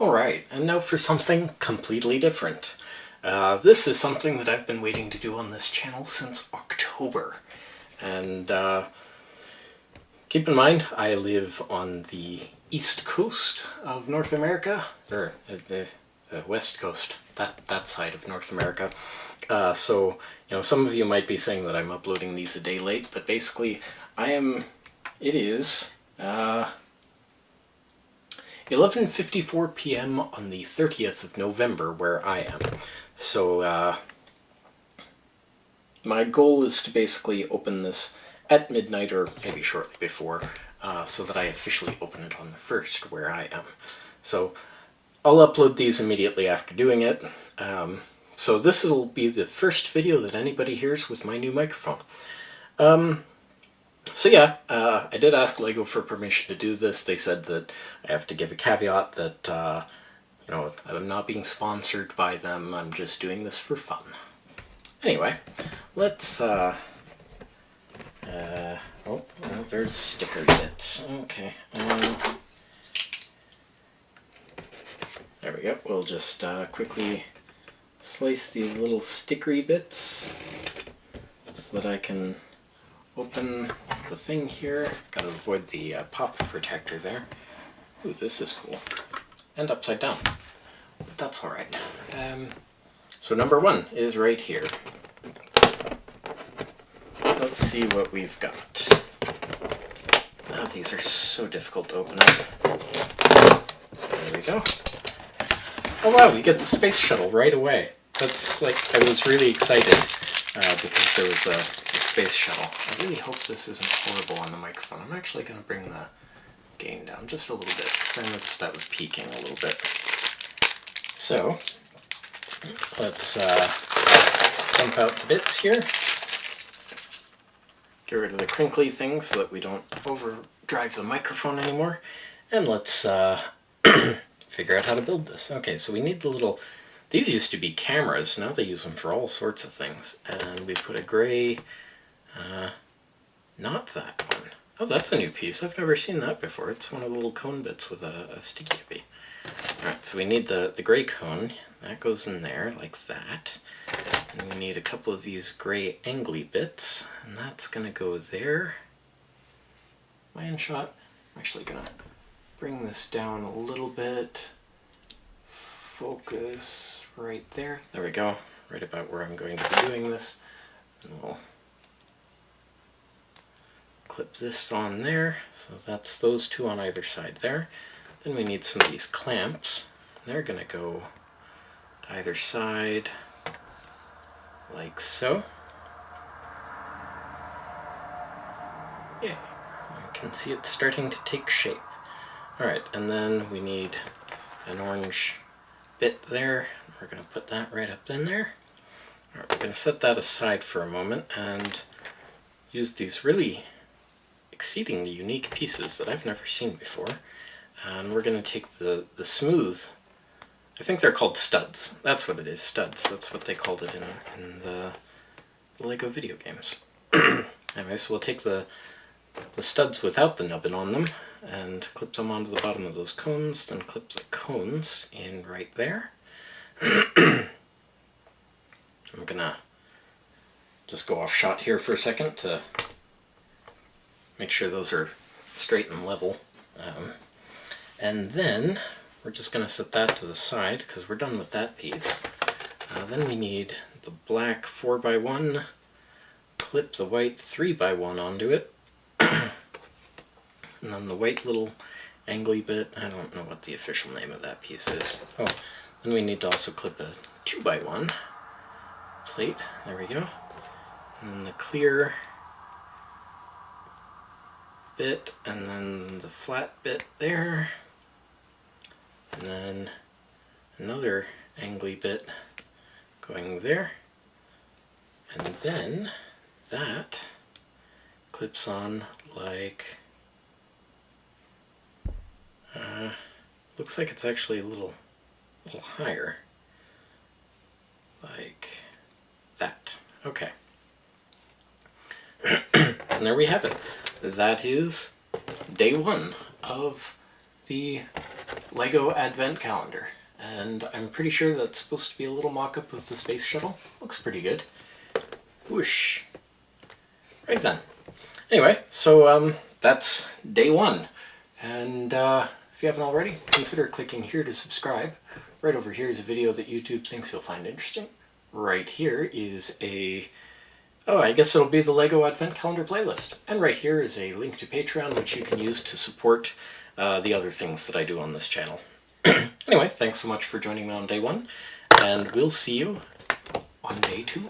Alright, and now for something completely different. This is something that I've been waiting to do on this channel since October. And keep in mind, I live on the east coast of North America, or the west coast, that side of North America. So, some of you might be saying that I'm uploading these a day late, but basically, it is 11:54 p.m. on the 30th of November where I am. So my goal is to basically open this at midnight or maybe shortly before, so that I officially open it on the 1st where I am. So I'll upload these immediately after doing it. So this will be the first video that anybody hears with my new microphone. So yeah, I did ask LEGO for permission to do this. They said that I have to give a caveat that, I'm not being sponsored by them. I'm just doing this for fun. Anyway, let's, oh, there's sticker bits. Okay. There we go. We'll just quickly slice these little stickery bits so that I can open the thing here. Gotta avoid the pop protector there. Ooh, this is cool. And upside down. But that's alright. So number one is right here. Let's see what we've got. Oh, these are so difficult to open up. There we go. Oh wow, we get the space shuttle right away. That's like, I was really excited because there was a space shuttle. I really hope this isn't horrible on the microphone. I'm actually going to bring the gain down just a little bit because I noticed that was peaking a little bit. So let's dump out the bits here. Get rid of the crinkly things so that we don't overdrive the microphone anymore. And let's figure out how to build this. Okay, so we need the little... These used to be cameras. Now they use them for all sorts of things. And we put a gray... not that one. Oh, that's a new piece. I've never seen that before. It's one of the little cone bits with a sticky hippie. Alright, so we need the gray cone. That goes in there, like that. And we need a couple of these gray angly bits. And that's going to go there. Am I in shot? I'm actually going to bring this down a little bit. Focus right there. There we go. Right about where I'm going to be doing this. And we'll clip this on there, so that's those two on either side there. Then we need some of these clamps. They're going to go to either side, like so. Yeah, I can see it starting to take shape. Alright, and then we need an orange bit there. We're going to put that right up in there. Alright, we're going to set that aside for a moment and use these really exceedingly unique pieces that I've never seen before. And we're going to take the smooth, I think they're called studs. That's what it is, studs. That's what they called it in the LEGO video games. Anyway, so we'll take the studs without the nubbin on them and clip them onto the bottom of those cones, then clip the cones in right there. I'm going to just go off shot here for a second to make sure those are straight and level. And then we're just going to set that to the side because we're done with that piece. Then we need the black 4x1, clip the white 3x1 onto it, and then the white little angly bit, I don't know what the official name of that piece is. Oh, then we need to also clip a 2x1 plate, there we go, and then the clear bit, and then the flat bit there, and then another angly bit going there, and then that clips on like, looks like it's actually a little higher, like that. Okay. And there we have it. That is day one of the Lego Advent Calendar. And I'm pretty sure that's supposed to be a little mock-up of the space shuttle. Looks pretty good. Whoosh. Right then. Anyway, so that's day one. And if you haven't already, consider clicking here to subscribe. Right over here is a video that YouTube thinks you'll find interesting. Right here is I guess it'll be the Lego Advent Calendar playlist. And right here is a link to Patreon, which you can use to support the other things that I do on this channel. Anyway, thanks so much for joining me on day one, and we'll see you on day two.